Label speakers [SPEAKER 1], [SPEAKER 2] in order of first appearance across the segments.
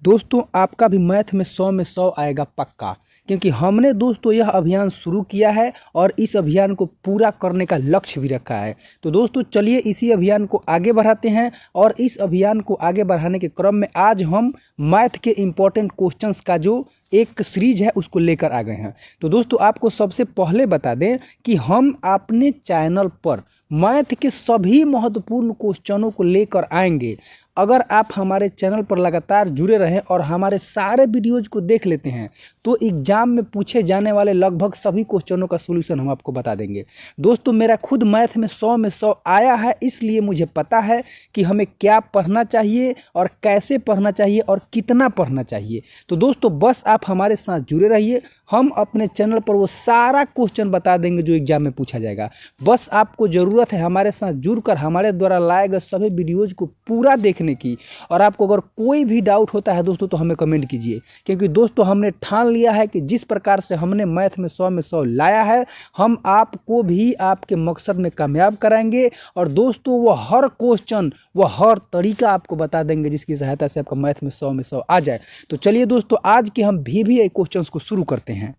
[SPEAKER 1] दोस्तों आपका भी मैथ में 100 में 100 आएगा पक्का, क्योंकि हमने दोस्तों यह अभियान शुरू किया है और इस अभियान को पूरा करने का लक्ष्य भी रखा है। तो दोस्तों चलिए इसी अभियान को आगे बढ़ाते हैं और इस अभियान को आगे बढ़ाने के क्रम में आज हम मैथ के इम्पोर्टेंट क्वेश्चंस का जो एक सीरीज है उसको लेकर आ गए हैं। तो दोस्तों आपको सबसे पहले बता दें कि हम अपने चैनल पर मैथ के सभी महत्वपूर्ण क्वेश्चनों को लेकर आएंगे। अगर आप हमारे चैनल पर लगातार जुड़े रहें और हमारे सारे वीडियोज को देख लेते हैं तो एग्जाम में पूछे जाने वाले लगभग सभी क्वेश्चनों का सॉल्यूशन हम आपको बता देंगे। दोस्तों मेरा खुद मैथ में 100 में 100 आया है, इसलिए मुझे पता है कि हमें क्या पढ़ना चाहिए और कैसे पढ़ना चाहिए और कितना पढ़ना चाहिए। तो दोस्तों बस आप हमारे साथ जुड़े रहिए, हम अपने चैनल पर वो सारा क्वेश्चन बता देंगे जो एग्जाम में पूछा जाएगा। बस आपको ज़रूरत है हमारे साथ जुड़कर हमारे द्वारा लाए गए सभी वीडियोज़ को पूरा देखने की। और आपको अगर कोई भी डाउट होता है दोस्तों तो हमें कमेंट कीजिए, क्योंकि दोस्तों हमने ठान लिया है कि जिस प्रकार से हमने मैथ में 100 में 100 लाया है हम आपको भी आपके मकसद में कामयाब कराएंगे। और दोस्तों वो हर क्वेश्चन वो हर तरीका आपको बता देंगे जिसकी सहायता से आपका मैथ में 100 में 100 आ जाए। तो चलिए दोस्तों आज के हम VBA क्वेश्चंस को शुरू करते हैं।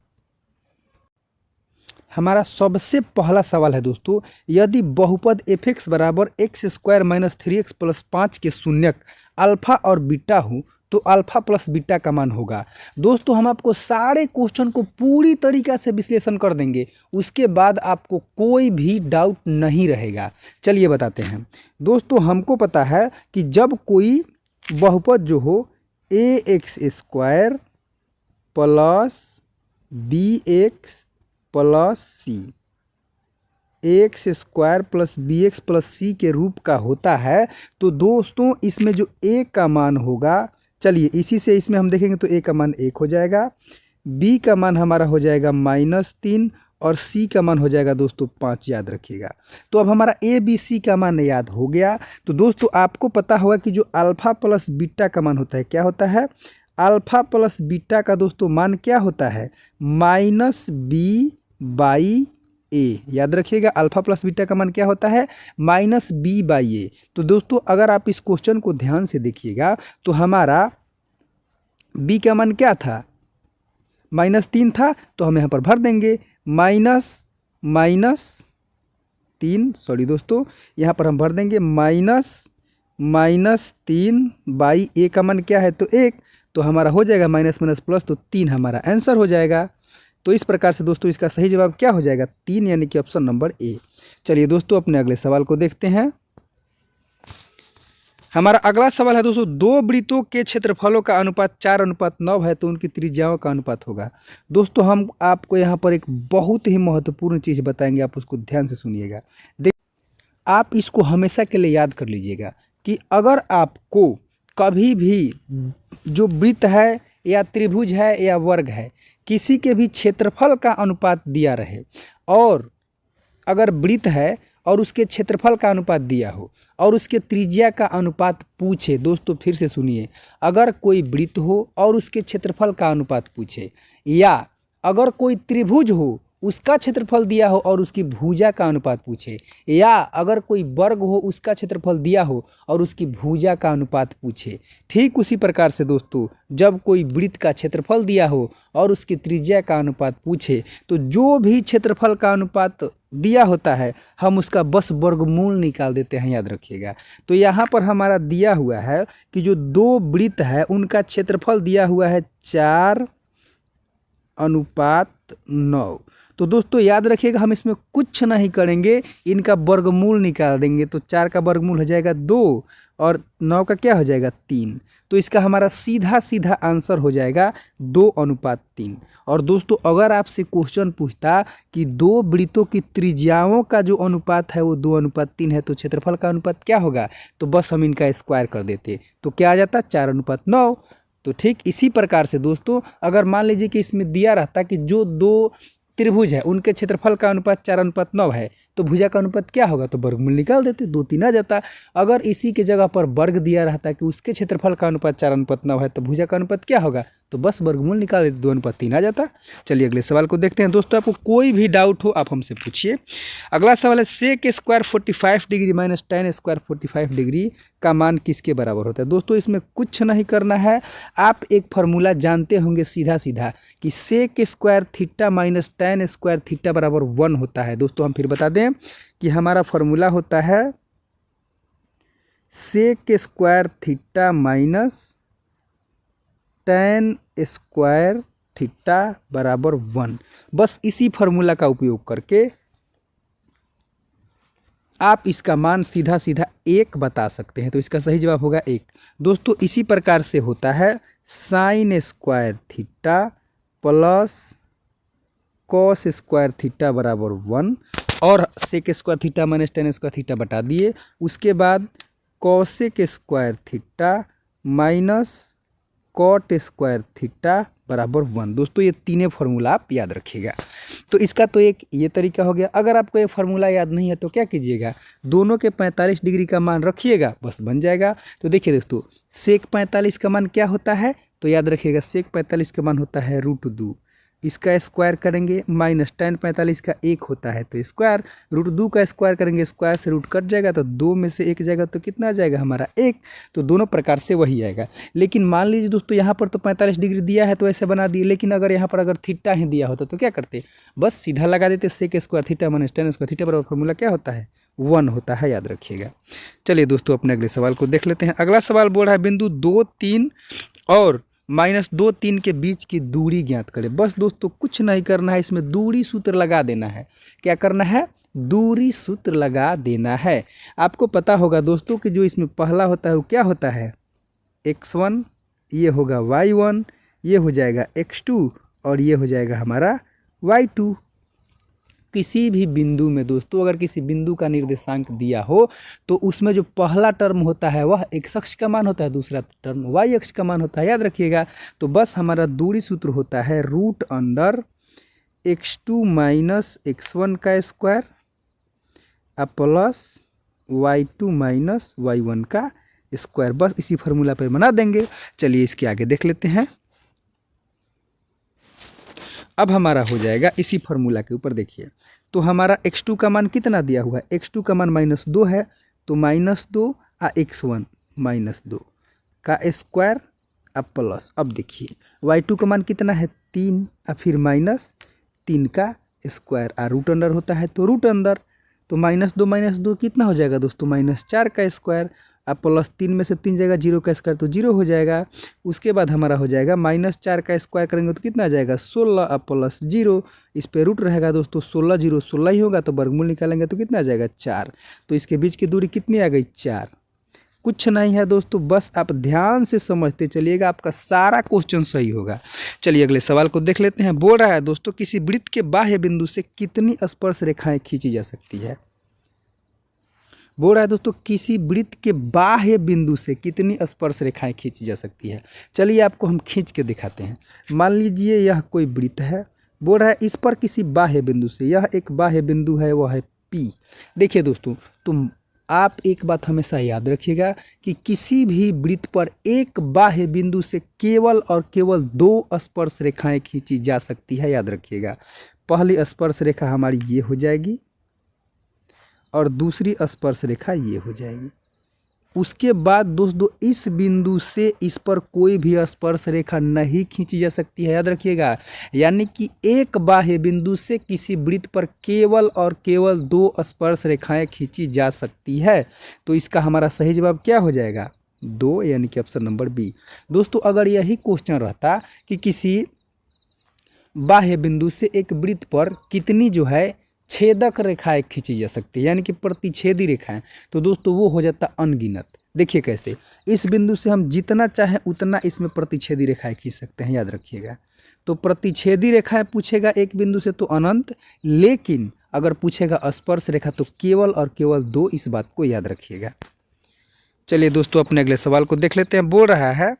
[SPEAKER 1] हमारा सबसे पहला सवाल है दोस्तों, यदि बहुपद f(x) बराबर x² - 3x + 5 के शून्यक अल्फा और बीटा हो तो अल्फा प्लस बीटा का मान होगा। दोस्तों हम आपको सारे क्वेश्चन को पूरी तरीक़ा से विश्लेषण कर देंगे, उसके बाद आपको कोई भी डाउट नहीं रहेगा। चलिए बताते हैं दोस्तों, हमको पता है कि जब कोई बहुपद जो हो ax² + bx + c ax² + bx + c के रूप का होता है तो दोस्तों इसमें जो a का मान होगा, चलिए इसी से इसमें हम देखेंगे तो a का मान 1 हो जाएगा, b का मान हमारा हो जाएगा -3 और c का मान हो जाएगा दोस्तों 5, याद रखिएगा। तो अब हमारा a b c का मान याद हो गया। तो दोस्तों आपको पता होगा कि जो अल्फा प्लस बीटा का मान होता है क्या होता है, अल्फा प्लस बीटा का दोस्तों मान क्या होता है -b/a, याद रखिएगा। अल्फा प्लस बीटा का मान क्या होता है -b/a। तो दोस्तों अगर आप इस क्वेश्चन को ध्यान से देखिएगा तो हमारा b का मान क्या था, -3 था, तो हम यहाँ पर भर देंगे -3, सॉरी दोस्तों यहाँ पर हम भर देंगे -3/a का मान क्या है तो 1, तो हमारा हो जाएगा माइनस माइनस प्लस, तो 3 हमारा आंसर हो जाएगा। तो इस प्रकार से दोस्तों इसका सही जवाब क्या हो जाएगा 3, यानी कि ऑप्शन नंबर ए। चलिए दोस्तों अपने अगले सवाल को देखते हैं। हमारा अगला सवाल है दोस्तों, दो वृत्तों के क्षेत्रफलों का अनुपात 4:9 है तो उनकी त्रिज्याओं का अनुपात होगा। दोस्तों हम आपको यहाँ पर एक बहुत ही महत्वपूर्ण चीज़ बताएंगे, आप उसको ध्यान से सुनिएगा। आप इसको हमेशा के लिए याद कर लीजिएगा कि अगर आपको कभी भी जो वृत्त है या त्रिभुज है या वर्ग है किसी के भी क्षेत्रफल का अनुपात दिया रहे, और अगर वृत्त है और उसके क्षेत्रफल का अनुपात दिया हो और उसके त्रिज्या का अनुपात पूछे, दोस्तों फिर से सुनिए, अगर कोई वृत्त हो और उसके क्षेत्रफल का अनुपात पूछे, या अगर कोई त्रिभुज हो उसका क्षेत्रफल दिया हो और उसकी भुजा का अनुपात पूछे, या अगर कोई वर्ग हो उसका क्षेत्रफल दिया हो और उसकी भुजा का अनुपात पूछे, ठीक उसी प्रकार से दोस्तों जब कोई वृत्त का क्षेत्रफल दिया हो और उसकी त्रिज्या का अनुपात पूछे तो जो भी क्षेत्रफल का अनुपात दिया होता है हम उसका बस वर्गमूल निकाल देते हैं, याद रखिएगा। तो यहाँ पर हमारा दिया हुआ है कि जो दो वृत्त है उनका क्षेत्रफल दिया हुआ है 4:9। तो दोस्तों याद रखिएगा हम इसमें कुछ नहीं करेंगे, इनका वर्गमूल निकाल देंगे। तो 4 का वर्गमूल हो जाएगा 2 और 9 का क्या हो जाएगा 3। तो इसका हमारा सीधा सीधा आंसर हो जाएगा 2:3। और दोस्तों अगर आपसे क्वेश्चन पूछता कि दो वृत्तों की त्रिज्याओं का जो अनुपात है वो 2:3 है तो क्षेत्रफल का अनुपात क्या होगा, तो बस हम इनका स्क्वायर कर देते तो क्या आ जाता 4:9। तो ठीक इसी प्रकार से दोस्तों अगर मान लीजिए कि इसमें दिया रहता कि जो दो त्रिभुज है उनके क्षेत्रफल का अनुपात 4:9 है तो भुजा का अनुपात क्या होगा, तो वर्गमूल निकाल देते, 2-3 आ जाता। अगर इसी के जगह पर वर्ग दिया रहता कि उसके क्षेत्रफल का अनुपात 4:9 है तो भुजा का अनुपात क्या होगा, तो बस वर्गमूल निकाल देते, 2:3 आ जाता। चलिए अगले सवाल को देखते हैं दोस्तों। आपको कोई भी डाउट हो आप हमसे पूछिए। अगला सवाल है sec square 45 degree minus tan square 45 degree का मान किसके बराबर होता है। दोस्तों इसमें कुछ नहीं करना है, आप एक फार्मूला जानते होंगे सीधा सीधा कि sec square theta minus tan square theta बराबर 1 होता है। दोस्तों हम फिर बता दें कि हमारा फार्मूला होता है sec square theta minus tan square theta बराबर 1। बस इसी फार्मूला का उपयोग करके आप इसका मान सीधा सीधा 1 बता सकते हैं। तो इसका सही जवाब होगा 1। दोस्तों इसी प्रकार से होता है sine square theta plus cos square theta बराबर 1 और sec square theta minus tan square theta बता दिए। उसके बाद cosec square theta minus cot square theta बराबर 1। दोस्तों ये तीनों फार्मूला आप याद रखिएगा। तो इसका तो एक ये तरीका हो गया। अगर आपको ये फार्मूला याद नहीं है तो क्या कीजिएगा, दोनों के 45 डिग्री का मान रखिएगा, बस बन जाएगा। तो देखिए दोस्तों सेक 45 का मान क्या होता है, तो याद रखिएगा सेक 45 का मान होता है √2। इसका स्क्वायर करेंगे माइनस tan 45 का 1 होता है तो स्क्वायर, √2 का स्क्वायर करेंगे, स्क्वायर से रूट कट जाएगा तो 2 में से 1 जाएगा तो कितना आ जाएगा हमारा 1। तो दोनों प्रकार से वही आएगा। लेकिन मान लीजिए दोस्तों यहाँ पर तो 45 डिग्री दिया है तो ऐसे बना दिए, लेकिन अगर यहाँ पर अगर थीटा ही दिया होता तो क्या करते, बस सीधा लगा देते sec square theta minus tan square theta बराबर फार्मूला क्या होता है 1 होता है, याद रखिएगा। चलिए दोस्तों अपने अगले सवाल को देख लेते हैं। अगला सवाल बोल रहा है बिंदु 2, 3 और -2, 3 के बीच की दूरी ज्ञात करें। बस दोस्तों कुछ नहीं करना है, इसमें दूरी सूत्र लगा देना है। क्या करना है, दूरी सूत्र लगा देना है। आपको पता होगा दोस्तों कि जो इसमें पहला होता है वो क्या होता है x1, ये होगा y1, ये हो जाएगा x2 और ये हो जाएगा हमारा y2। किसी भी बिंदु में दोस्तों अगर किसी बिंदु का निर्देशांक दिया हो तो उसमें जो पहला टर्म होता है वह x अक्ष का मान होता है, दूसरा टर्म y अक्ष का मान होता है, याद रखिएगा। तो बस हमारा दूरी सूत्र होता है √x2 माइनस x1 का square plus y2 minus y1 का स्क्वायर। बस इसी फार्मूला पर बना देंगे। चलिए इसके आगे देख लेते हैं। अब हमारा हो जाएगा इसी फार्मूला के ऊपर, देखिए तो हमारा x2 का मान कितना दिया हुआ है, x2 का मान -2 है तो -2 x1 -2 का स्क्वायर प्लस, अब देखिए y2 का मान कितना है 3 फिर -3 का स्क्वायर रूट अंडर होता है तो रूट अंडर, तो -2 कितना हो जाएगा दोस्तों -4 का स्क्वायर प्लस 3 में से 3 जाएगा 0 का स्क्वायर तो 0 हो जाएगा। उसके बाद हमारा हो जाएगा -4 का स्क्वायर करेंगे तो कितना आ जाएगा 16 प्लस 0, इस पे रूट रहेगा दोस्तों 16 0 16 ही होगा तो वर्गमूल निकालेंगे तो कितना आ जाएगा 4। तो इसके बीच की दूरी कितनी आ गई 4। कुछ नहीं है दोस्तों, बस आप ध्यान से समझते चलिएगा, आपका सारा क्वेश्चन सही होगा। चलिए अगले सवाल को देख लेते हैं। बोल रहा है दोस्तों किसी वृत्त के बाह्य बिंदु से कितनी स्पर्श रेखाएं खींची जा सकती है। बोल रहा है दोस्तों किसी वृत्त के बाह्य बिंदु से कितनी स्पर्श रेखाएं खींची जा सकती है। चलिए आपको हम खींच के दिखाते हैं। मान लीजिए यह कोई वृत्त है, बोल रहा है इस पर किसी बाह्य बिंदु से, यह एक बाह्य बिंदु है वह है P। देखिए दोस्तों तुम आप एक बात हमेशा याद रखिएगा कि किसी भी वृत्त पर एक बाह्य बिंदु से केवल और केवल 2 स्पर्श रेखाएं खींची जा सकती है, याद रखिएगा। पहली स्पर्श रेखा हमारी ये हो जाएगी और दूसरी स्पर्श रेखा ये हो जाएगी। उसके बाद दोस्तों इस बिंदु से इस पर कोई भी स्पर्श रेखा नहीं खींची जा सकती है, याद रखिएगा। यानी कि एक बाह्य बिंदु से किसी वृत्त पर केवल और केवल 2 स्पर्श रेखाएं खींची जा सकती है। तो इसका हमारा सही जवाब क्या हो जाएगा 2, यानी कि ऑप्शन नंबर बी। दोस्तों अगर यही क्वेश्चन रहता कि किसी बाह्य बिंदु से एक वृत्त पर कितनी जो है छेदक रेखाएं खींची जा सकती है, यानी कि प्रतिच्छेदी रेखाएं, तो दोस्तों वो हो जाता अनगिनत। देखिए कैसे, इस बिंदु से हम जितना चाहें उतना इसमें प्रतिच्छेदी रेखाएं खींच सकते हैं, याद रखिएगा। तो प्रतिच्छेदी रेखाएं पूछेगा एक बिंदु से तो अनंत, लेकिन अगर पूछेगा स्पर्श रेखा तो केवल और केवल 2, इस बात को याद रखिएगा। चलिए दोस्तों अपने अगले सवाल को देख लेते हैं। बोल रहा है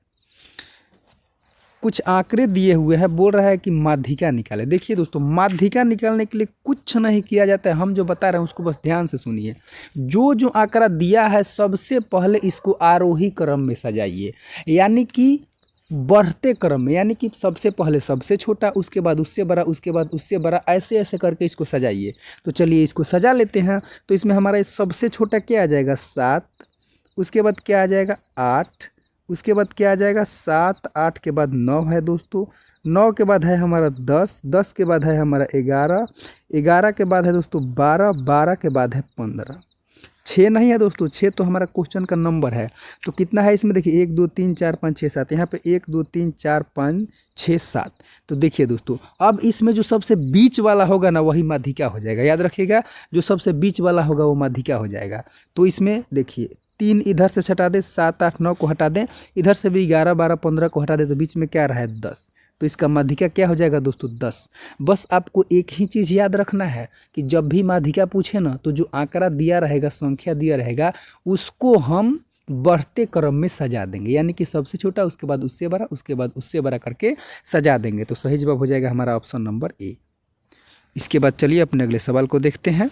[SPEAKER 1] कुछ आंकड़े दिए हुए हैं, बोल रहा है कि माध्यिका निकाले। देखिए दोस्तों, माध्यिका निकालने के लिए कुछ नहीं किया जाता है, हम जो बता रहे हैं उसको बस ध्यान से सुनिए। जो जो आंकड़ा दिया है सबसे पहले इसको आरोही क्रम में सजाइए, यानी कि बढ़ते क्रम में, यानी कि सबसे पहले सबसे छोटा, उसके बाद उससे बड़ा, उसके बाद उससे बड़ा, ऐसे ऐसे करके इसको सजाइए। तो चलिए इसको सजा लेते हैं। तो इसमें हमारा सबसे छोटा क्या आ जाएगा 7, उसके बाद क्या आ जाएगा 8, उसके बाद क्या आ जाएगा 7, 8 के बाद 9 है दोस्तों, 9 के बाद है हमारा 10, 10 के बाद है हमारा 11, 11 के बाद है दोस्तों 12, 12 के बाद है 15। 6 नहीं है दोस्तों, 6 तो हमारा क्वेश्चन का नंबर है। तो कितना है इसमें देखिए 1 2 3 4 5 6 7, यहाँ पे 1 2 3 4 5 6 7। तो देखिए दोस्तों, अब इसमें जो सबसे बीच वाला होगा ना वही माध्यिका हो जाएगा, याद रखिएगा, जो सबसे बीच वाला होगा वो माध्यिका हो जाएगा। तो इसमें देखिए 3 इधर से हटा दें, 7 8 9 को हटा दें, इधर से भी 11 12 15 को हटा दें, तो बीच में क्या रहा है 10। तो इसका माध्यिका क्या हो जाएगा दोस्तों 10। बस आपको एक ही चीज़ याद रखना है कि जब भी माध्यिका पूछे ना तो जो आंकड़ा दिया रहेगा, संख्या दिया रहेगा, उसको हम बढ़ते क्रम में सजा देंगे, यानी कि सबसे छोटा, उसके बाद उससे बड़ा, उसके बाद उससे बड़ा करके सजा देंगे। तो सही जवाब हो जाएगा हमारा ऑप्शन नंबर ए। इसके बाद चलिए अपने अगले सवाल को देखते हैं।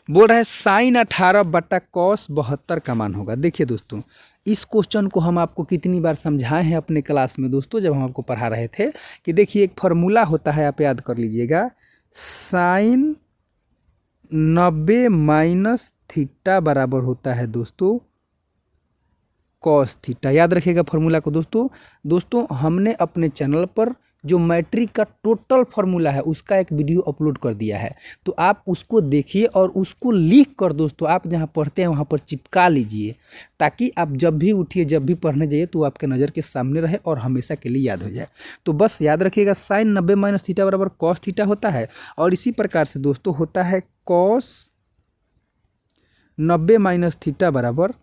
[SPEAKER 1] बोल रहा है साइन 18/cos 72 का मान होगा। देखिए दोस्तों, इस क्वेश्चन को हम आपको कितनी बार समझाए हैं अपने क्लास में दोस्तों, जब हम आपको पढ़ा रहे थे कि देखिए एक फार्मूला होता है, आप याद कर लीजिएगा, साइन 90 - थीटा बराबर होता है दोस्तों कॉस थीटा। याद रखिएगा फार्मूला को दोस्तों हमने अपने चैनल पर जो मैट्रिक का टोटल फार्मूला है उसका एक वीडियो अपलोड कर दिया है, तो आप उसको देखिए और उसको लिख कर दोस्तों आप जहां पढ़ते हैं वहां पर चिपका लीजिए, ताकि आप जब भी उठिए, जब भी पढ़ने जाइए तो आपके नज़र के सामने रहे और हमेशा के लिए याद हो जाए। तो बस याद रखिएगा साइन 90 - थीटा बराबर कॉस थीटा होता है, और इसी प्रकार से दोस्तों होता है कॉस 90 - थीटा बराबर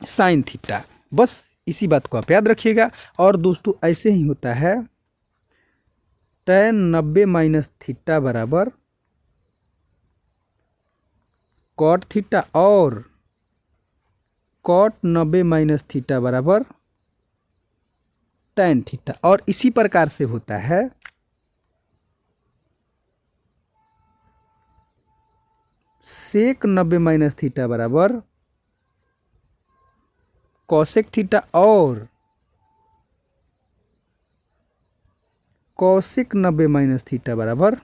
[SPEAKER 1] साइन थीटा। बस इसी बात को आप याद रखिएगा। और दोस्तों ऐसे ही होता है tan 90 - थीटा बराबर कॉट थीटा, और कॉट 90 - थीटा बराबर tan थीटा। और इसी प्रकार से होता है सेक 90 - थीटा बराबर कॉसेक थीटा, और कॉसेक 90 - थीटा बराबर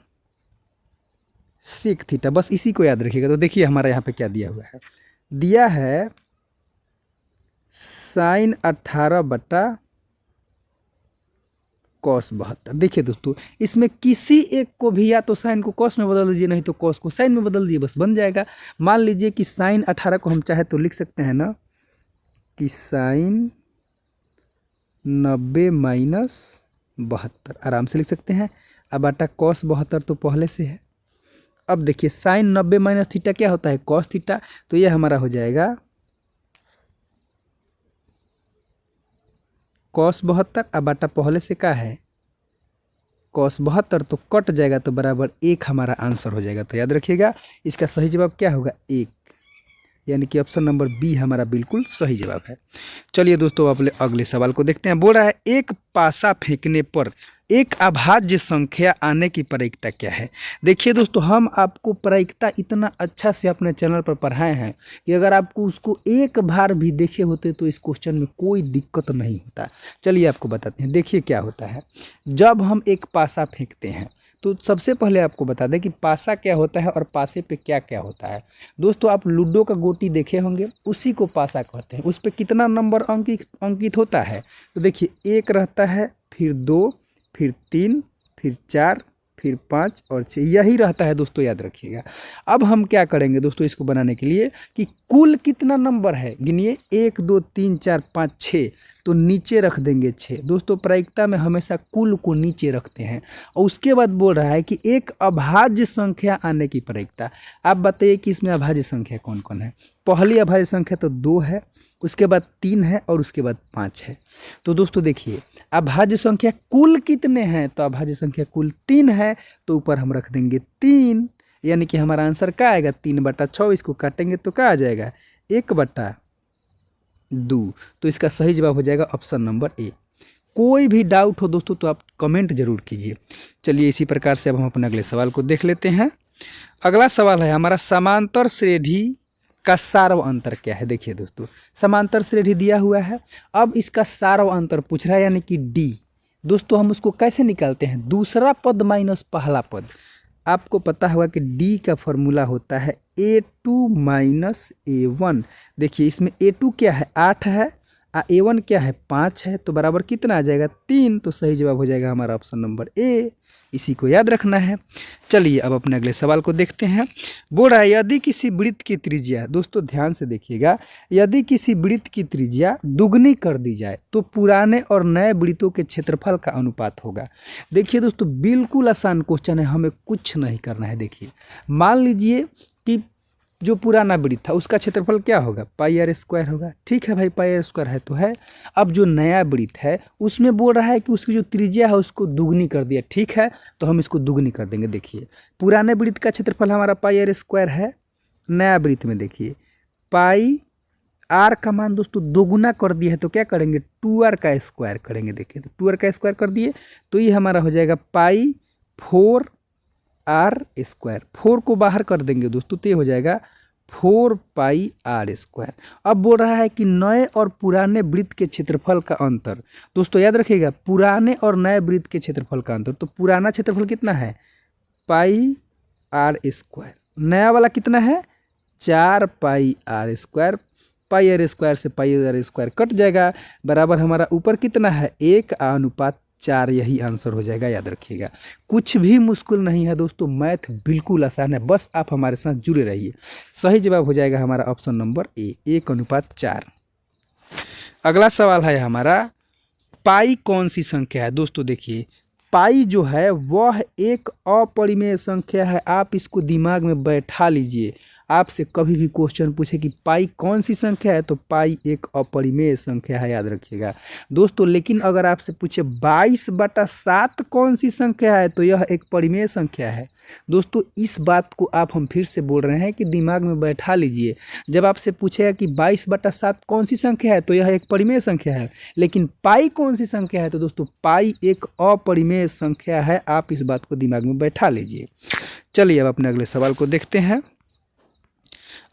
[SPEAKER 1] सेक थीटा। बस इसी को याद रखिएगा। तो देखिए हमारा यहाँ पे क्या दिया हुआ है, दिया है साइन 18/cos 72। देखिए दोस्तों, इसमें किसी एक को भी या तो साइन को कॉस में बदल दीजिए, नहीं तो कॉस को साइन में बदल दीजिए, बस बन जाएगा। मान लीजिए कि साइन 18 को हम चाहे तो लिख सकते हैं ना कि साइन 90 - 72 आराम से लिख सकते हैं। अब आटा कॉस 72 तो पहले से है। अब देखिए साइन 90 - थीटा क्या होता है कॉस थीटा, तो ये हमारा हो जाएगा कॉस 72। अब आटा पहले से क्या है कॉस 72, तो कट जाएगा तो बराबर 1 हमारा आंसर हो जाएगा। तो याद रखिएगा इसका सही जवाब क्या होगा 1, यानी कि ऑप्शन नंबर बी हमारा बिल्कुल सही जवाब है। चलिए दोस्तों अपने अगले सवाल को देखते हैं। बोल रहा है एक पासा फेंकने पर एक अभाज्य संख्या आने की प्रायिकता क्या है। देखिए दोस्तों, हम आपको प्रायिकता इतना अच्छा से अपने चैनल पर पढ़ाए हैं कि अगर आपको उसको एक बार भी देखे होते तो इस क्वेश्चन में कोई दिक्कत नहीं होता। चलिए आपको बताते हैं। देखिए क्या होता है, जब हम एक पासा फेंकते हैं तो सबसे पहले आपको बता दें कि पासा क्या होता है और पासे पे क्या क्या होता है। दोस्तों आप लूडो का गोटी देखे होंगे, उसी को पासा कहते हैं। उस पर कितना नंबर अंकित होता है, तो देखिए 1 रहता है, फिर 2, फिर 3, फिर 4, फिर 5 और 6, यही रहता है दोस्तों, याद रखिएगा। अब हम क्या करेंगे दोस्तों इसको बनाने के लिए कि कुल कितना नंबर है गिनिए, 1 2 3 4 5 6, तो नीचे रख देंगे 6। दोस्तों प्रायिकता में हमेशा कुल को नीचे रखते हैं। और उसके बाद बोल रहा है कि एक अभाज्य संख्या आने की प्रायिकता। आप बताइए कि इसमें अभाज्य संख्या कौन कौन है। पहली अभाज्य संख्या तो 2 है, उसके बाद 3 है और उसके बाद 5 है। तो दोस्तों देखिए अभाज्य संख्या कुल कितने हैं, तो अभाज्य संख्या कुल 3 है, तो ऊपर हम रख देंगे 3, यानी कि हमारा आंसर क्या आएगा 3/6। इसको काटेंगे तो क्या आ जाएगा 1/6। दो। तो इसका सही जवाब हो जाएगा ऑप्शन नंबर ए। कोई भी डाउट हो दोस्तों तो आप कमेंट जरूर कीजिए। चलिए इसी प्रकार से अब हम अपने अगले सवाल को देख लेते हैं। अगला सवाल है हमारा, समांतर श्रेणी का सार्व अंतर क्या है। देखिए दोस्तों, समांतर श्रेणी दिया हुआ है, अब इसका सार्व अंतर पूछ रहा है यानी कि डी। दोस्तों हम उसको कैसे निकालते हैं, दूसरा पद माइनस पहला पद। आपको पता होगा कि डी का फॉर्मूला होता है A2 माइनस A1। देखिए इसमें A2 क्या है 8 है, A1 क्या है 5 है, तो बराबर कितना आ जाएगा 3। तो सही जवाब हो जाएगा हमारा ऑप्शन नंबर ए। इसी को याद रखना है। चलिए अब अपने अगले सवाल को देखते हैं। बोल रहा है यदि किसी वृत्त की त्रिज्या, दोस्तों ध्यान से देखिएगा, यदि किसी वृत्त की त्रिज्या दुगनी कर दी जाए तो पुराने और नए वृत्तों के क्षेत्रफल का अनुपात होगा। देखिए दोस्तों बिल्कुल आसान क्वेश्चन है, हमें कुछ नहीं करना है। देखिए मान लीजिए कि जो पुराना वृत्त था उसका क्षेत्रफल क्या होगा, पाई आर स्क्वायर होगा। ठीक है भाई, पाई आर स्क्वायर है तो है। अब जो नया वृत्त है उसमें बोल रहा है कि उसकी जो त्रिज्या है उसको दुगनी कर दिया। ठीक है, तो हम इसको दुगनी कर देंगे। देखिए पुराने वृत्त का क्षेत्रफल हमारा पाई आर स्क्वायर है, नया वृत्त में देखिए पाई आर का मान दोस्तों दोगुना कर दिया है, तो क्या करेंगे 2r का स्क्वायर करेंगे। देखिए तो 2r का स्क्वायर कर दिए तो ये हमारा हो जाएगा पाई 4r स्क्वायर। 4 को बाहर कर देंगे दोस्तों तो ये हो जाएगा 4 पाई आर स्क्वायर। अब बोल रहा है कि नए और पुराने वृत्त के क्षेत्रफल का अंतर। दोस्तों याद रखिएगा, पुराने और नए वृत्त के क्षेत्रफल का अंतर। तो पुराना क्षेत्रफल कितना है पाई आर स्क्वायर, नया वाला कितना है 4 pi R square. Pi R square से पाई आर स्क्वायर कट जाएगा, बराबर हमारा ऊपर कितना है 1 अनुपात 4। यही आंसर हो जाएगा, याद रखिएगा। कुछ भी मुश्किल नहीं है दोस्तों, मैथ बिल्कुल आसान है, बस आप हमारे साथ जुड़े रहिए। सही जवाब हो जाएगा हमारा ऑप्शन नंबर ए, 1 अनुपात 4। अगला सवाल है हमारा, पाई कौन सी संख्या है। दोस्तों देखिए पाई जो है वह एक अपरिमेय संख्या है। आप इसको दिमाग में बैठा लीजिए। आपसे कभी भी क्वेश्चन पूछे कि पाई कौन सी संख्या है, तो पाई एक अपरिमेय संख्या है, याद रखिएगा दोस्तों। लेकिन अगर आपसे पूछे 22/7 कौन सी संख्या है, तो यह एक परिमेय संख्या है। दोस्तों इस बात को आप हम फिर से बोल रहे हैं कि दिमाग में बैठा लीजिए। जब आपसे पूछेगा कि 22/7 कौन सी संख्या है, तो यह एक परिमेय संख्या है। लेकिन पाई कौन सी संख्या है, तो दोस्तों पाई एक अपरिमेय संख्या है। आप इस बात को दिमाग में बैठा लीजिए। चलिए अब अपने अगले सवाल को देखते हैं।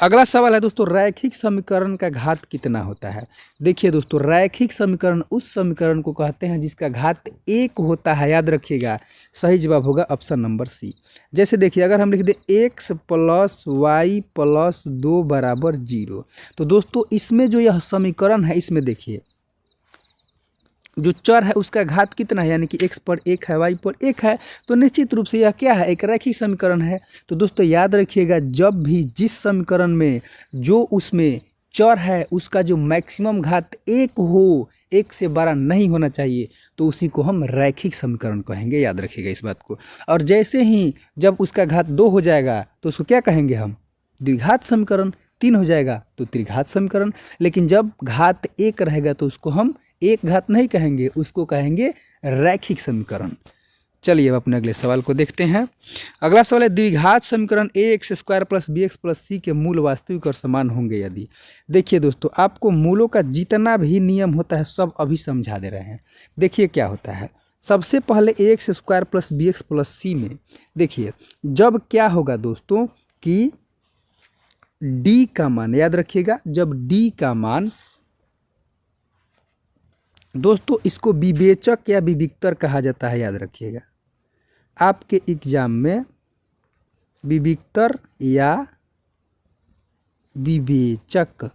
[SPEAKER 1] अगला सवाल है दोस्तों, रैखिक समीकरण का घात कितना होता है। देखिए दोस्तों रैखिक समीकरण उस समीकरण को कहते हैं जिसका घात 1 होता है, याद रखिएगा। सही जवाब होगा ऑप्शन नंबर सी। जैसे देखिए अगर हम लिख दें x + y + 2 = 0, तो दोस्तों इसमें जो यह समीकरण है इसमें देखिए जो चर है उसका घात कितना है, यानी कि x पर 1 है, y पर 1 है, तो निश्चित रूप से यह क्या है, एक रैखिक समीकरण है। तो दोस्तों याद रखिएगा, जब भी जिस समीकरण में जो उसमें चर है उसका जो मैक्सिमम घात 1 हो, 1 से बड़ा नहीं होना चाहिए, तो उसी को हम रैखिक समीकरण कहेंगे, याद रखिएगा इस बात को। और जैसे ही जब उसका घात 2 हो जाएगा तो उसको क्या कहेंगे हम, द्विघात समीकरण। 3 हो जाएगा तो त्रिघात समीकरण। लेकिन जब घात 1 रहेगा तो उसको हम एक घात नहीं कहेंगे, उसको कहेंगे रैखिक समीकरण। चलिए अब अपने अगले सवाल को देखते हैं। अगला सवाल है, द्विघात समीकरण ax² + bx + c के मूल वास्तविक और समान होंगे यदि। देखिए दोस्तों आपको मूलों का जितना भी नियम होता है सब अभी समझा दे रहे हैं। देखिए क्या होता है, सबसे पहले ax² + bx + c में देखिए जब क्या होगा दोस्तों कि d का मान, याद रखिएगा, जब d का मान, दोस्तों इसको विवेचक या विविक्तर कहा जाता है, याद रखिएगा। आपके एग्जाम में विविक्तर या विवेचक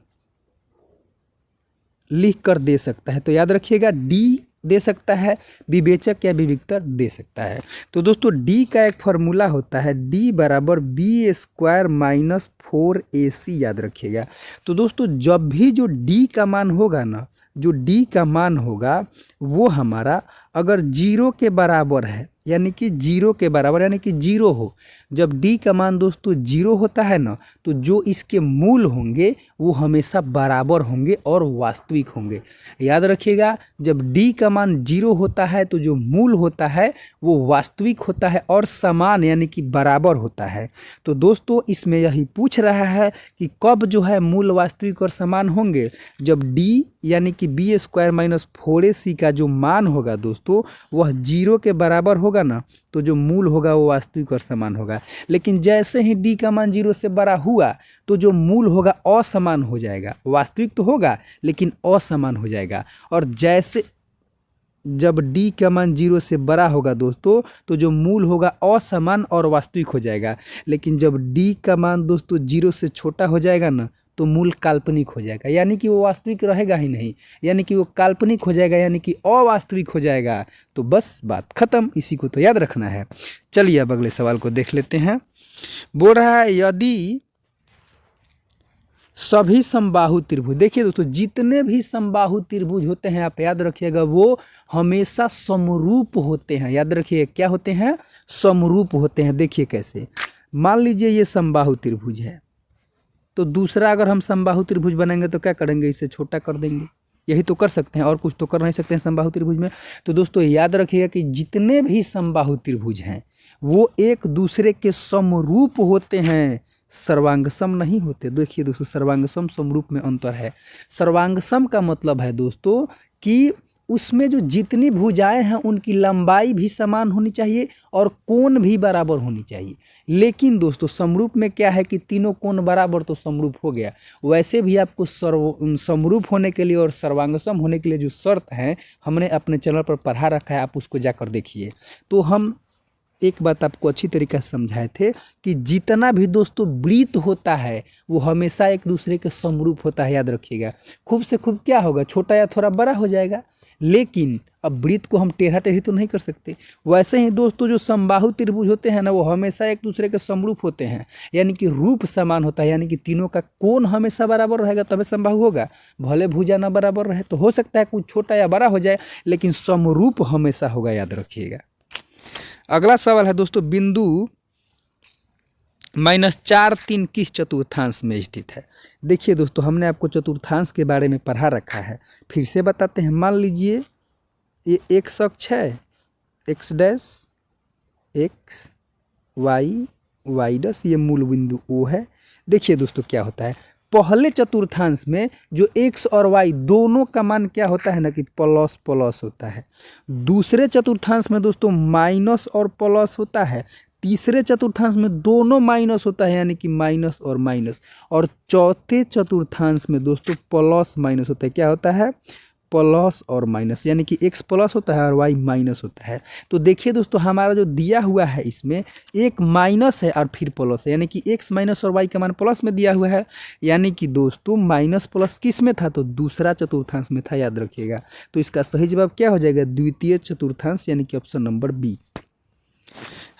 [SPEAKER 1] लिख कर दे सकता है, तो याद रखिएगा डी दे सकता है, विवेचक या विविक्तर दे सकता है। तो दोस्तों डी का एक फॉर्मूला होता है d = b² - 4ac, याद रखिएगा। तो दोस्तों जब भी जो d का मान होगा ना, जो d का मान होगा वो हमारा अगर 0 के बराबर है, यानी कि 0 के बराबर यानी कि 0 हो, जब d का मान दोस्तों 0 होता है ना, तो जो इसके मूल होंगे वो हमेशा बराबर होंगे और वास्तविक होंगे। याद रखिएगा, जब d का मान 0 होता है तो जो मूल होता है वो वास्तविक होता है और समान यानी कि बराबर होता है। तो दोस्तों इसमें यही पूछ रहा है कि कब जो है मूल वास्तविक और समान होंगे, जब d यानी कि बी स्क्वायर माइनस 4ac का जो मान होगा दोस्तों वह 0 के बराबर होगा ना, तो जो मूल होगा वो वास्तविक और समान होगा। लेकिन जैसे ही d का मान 0 से बड़ा हुआ तो जो मूल होगा असमान हो जाएगा, वास्तविक तो होगा लेकिन असमान हो जाएगा। और जैसे जब d का मान 0 से बड़ा होगा दोस्तों तो जो मूल होगा असमान और वास्तविक हो जाएगा। लेकिन जब d का मान दोस्तों 0 से छोटा हो जाएगा ना तो मूल काल्पनिक हो जाएगा, यानी कि वो वास्तविक रहेगा ही नहीं, यानी कि वो काल्पनिक हो जाएगा, यानी कि अवास्तविक हो जाएगा। तो बस बात खत्म, इसी को तो याद रखना है। चलिए अब अगले सवाल को देख लेते हैं। बोल रहा है यदि सभी समबाहु त्रिभुज, देखिए दोस्तों जितने भी समबाहु त्रिभुज होते हैं आप याद रखिएगा वो हमेशा समरूप होते हैं। याद रखिए क्या होते हैं, समरूप होते हैं। देखिए कैसे, मान लीजिए ये समबाहु त्रिभुज है तो दूसरा अगर हम समबाहु त्रिभुज बनाएंगे तो क्या करेंगे, इसे छोटा कर देंगे। यही तो कर सकते हैं, और कुछ तो कर नहीं सकते हैं समबाहु त्रिभुज में। तो दोस्तों याद रखिएगा कि जितने भी समबाहु त्रिभुज हैं वो एक दूसरे के समरूप होते हैं, सर्वांगसम नहीं होते। देखिए दोस्तों सर्वांगसम समरूप में अंतर है। सर्वांगसम का मतलब है दोस्तों कि उसमें जो जितनी भुजाएं हैं उनकी लंबाई भी समान होनी चाहिए और कोण भी बराबर होनी चाहिए। लेकिन दोस्तों समरूप में क्या है कि तीनों कोण बराबर तो समरूप हो गया। वैसे भी आपको समरूप होने के लिए और सर्वांगसम होने के लिए जो शर्त है हमने अपने चैनल पर पढ़ा रखा है, आप उसको जाकर देखिए। तो हम एक बात आपको अच्छी तरीके से समझाए थे कि जितना भी दोस्तों वृत्त होता है वो हमेशा एक दूसरे के समरूप होता है। याद रखिएगा, खूब से खूब क्या होगा, छोटा या थोड़ा बड़ा हो जाएगा। लेकिन अब वृत्त को हम टेढ़ा टेढ़ी तो नहीं कर सकते। वैसे ही दोस्तों जो समबाहु त्रिभुज होते हैं ना वो हमेशा एक दूसरे के समरूप होते हैं, यानी कि रूप समान होता है, यानी कि तीनों का कोण हमेशा बराबर रहेगा तभी समबाहु होगा। भले भुजा ना बराबर रहे तो हो सकता है कुछ छोटा या बड़ा हो जाए, लेकिन समरूप हमेशा होगा। याद रखिएगा। अगला सवाल है दोस्तों, बिंदु -4 3 किस चतुर्थांश में स्थित है। देखिए दोस्तों हमने आपको चतुर्थांश के बारे में पढ़ा रखा है, फिर से बताते हैं। मान लीजिए ये x अक्ष है, x dash x y dash, ये मूल बिंदु O है। देखिए दोस्तों क्या होता है, पहले चतुर्थांश में जो x और y दोनों का मान क्या होता है ना कि प्लस प्लस होता है। दूसरे चतुर्थांश में दोस्तों माइनस और प्लस होता है। तीसरे चतुर्थांश में दोनों माइनस होता है, यानी कि माइनस और माइनस। और चौथे चतुर्थांश में दोस्तों प्लस माइनस होता है। क्या होता है, प्लस और माइनस, यानी कि x प्लस होता है और y माइनस होता है। तो देखिए दोस्तों हमारा जो दिया हुआ है इसमें एक माइनस है और फिर प्लस है, यानी कि x माइनस और y का मान प्लस में दिया हुआ है। यानी कि दोस्तों माइनस प्लस किस में था, तो दूसरा चतुर्थांश में था। याद रखिएगा। तो इसका सही जवाब क्या हो जाएगा, द्वितीय चतुर्थांश, यानी कि ऑप्शन नंबर बी।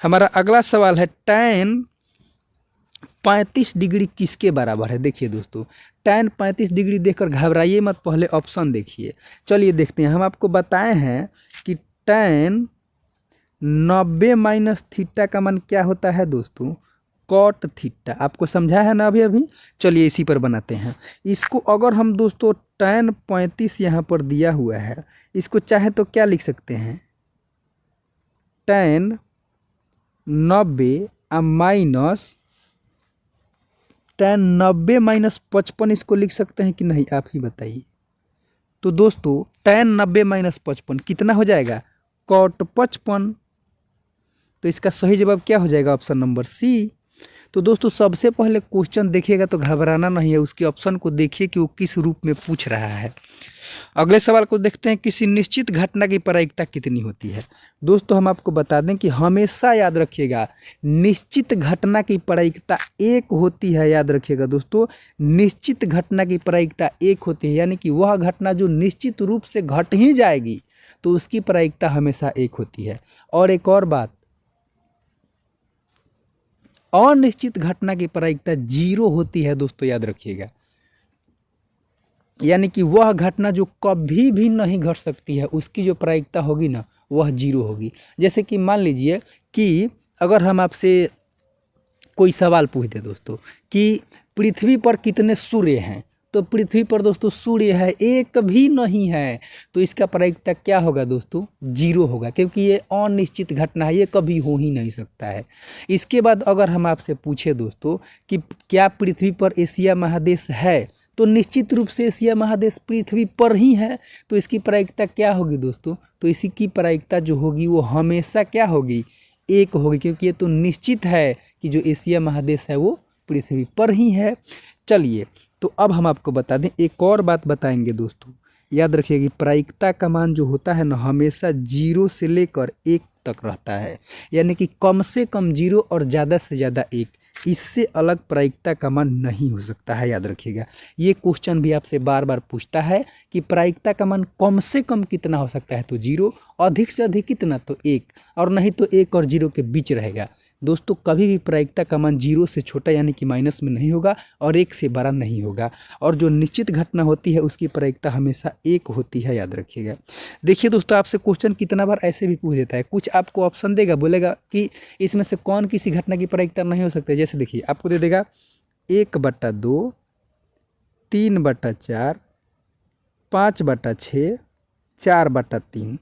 [SPEAKER 1] हमारा अगला सवाल है, tan 35 डिग्री किसके बराबर है। देखिए दोस्तों tan 35 डिग्री देखकर घबराइए मत, पहले ऑप्शन देखिए। चलिए देखते हैं। हम आपको बताए हैं कि tan 90 माइनस थीटा का मान क्या होता है दोस्तों, कॉट थीटा। आपको समझा है ना अभी। चलिए इसी पर बनाते हैं इसको। अगर हम दोस्तों tan 35 यहाँ पर दिया हुआ है, इसको चाहे तो क्या लिख सकते हैं, tan 90 माइनस tan 90 माइनस 55, इसको लिख सकते हैं कि नहीं, आप ही बताइए। तो दोस्तों tan 90 माइनस 55 कितना हो जाएगा, cot 55। तो इसका सही जवाब क्या हो जाएगा, ऑप्शन नंबर सी। तो दोस्तों सबसे पहले क्वेश्चन देखिएगा तो घबराना नहीं है, उसके ऑप्शन को देखिए कि वो किस रूप में पूछ रहा है। अगले सवाल को देखते हैं, किसी निश्चित घटना की प्रायिकता कितनी होती है। दोस्तों हम आपको बता दें कि हमेशा याद रखिएगा निश्चित घटना की प्रायिकता 1 होती है। याद रखिएगा दोस्तों, निश्चित घटना की प्रायिकता 1 होती है, यानी कि वह घटना जो निश्चित रूप से घट ही जाएगी तो उसकी प्रायिकता हमेशा 1 होती है। और एक और बात, अनिश्चित घटना की प्रायिकता 0 होती है दोस्तों, याद रखिएगा। यानी कि वह घटना जो कभी भी नहीं घट सकती है उसकी जो प्रायिकता होगी ना वह 0 होगी। जैसे कि मान लीजिए कि अगर हम आपसे कोई सवाल पूछ दे दोस्तों कि पृथ्वी पर कितने सूर्य हैं, तो पृथ्वी पर दोस्तों सूर्य है, एक भी नहीं है। तो इसका प्रायिकता क्या होगा दोस्तों? 0 होगा, क्योंकि ये अनिश्चित घटना है, ये कभी हो ही नहीं सकता है। इसके बाद अगर हम आपसे पूछे दोस्तों कि क्या पृथ्वी पर एशिया महादेश है, तो निश्चित रूप से एशिया महादेश पृथ्वी पर ही है। तो इसकी प्रायिकता क्या होगी दोस्तों? तो इसी की प्रायिकता जो होगी वो हमेशा क्या होगी? 1 होगी, क्योंकि ये तो निश्चित है कि जो एशिया महादेश है वो पृथ्वी पर ही है। चलिए, तो अब हम आपको बता दें, एक और बात बताएंगे दोस्तों, याद रखिए कि प्रायिकता का मान जो होता है ना, हमेशा 0 से लेकर 1 तक रहता है, यानी कि कम से कम 0 और ज़्यादा से ज़्यादा 1, इससे अलग प्रायिकता का मान नहीं हो सकता है। याद रखिएगा, ये क्वेश्चन भी आपसे बार बार पूछता है कि प्रायिकता का मान कम से कम कितना हो सकता है, तो 0, अधिक से अधिक कितना, तो 1, और नहीं तो 1 और 0 के बीच रहेगा। दोस्तों कभी भी प्रायिकता का मान 0 से छोटा यानी कि माइनस में नहीं होगा और 1 से बड़ा नहीं होगा, और जो निश्चित घटना होती है उसकी प्रायिकता हमेशा 1 होती है। याद रखिएगा। देखिए दोस्तों, आपसे क्वेश्चन कितना बार ऐसे भी पूछ देता है, कुछ आपको ऑप्शन देगा, बोलेगा कि इसमें से कौन किसी घटना की प्रायिकता नहीं हो सकती। जैसे देखिए, आपको दे देगा 1/2, 3/4, 5/6, 4/3,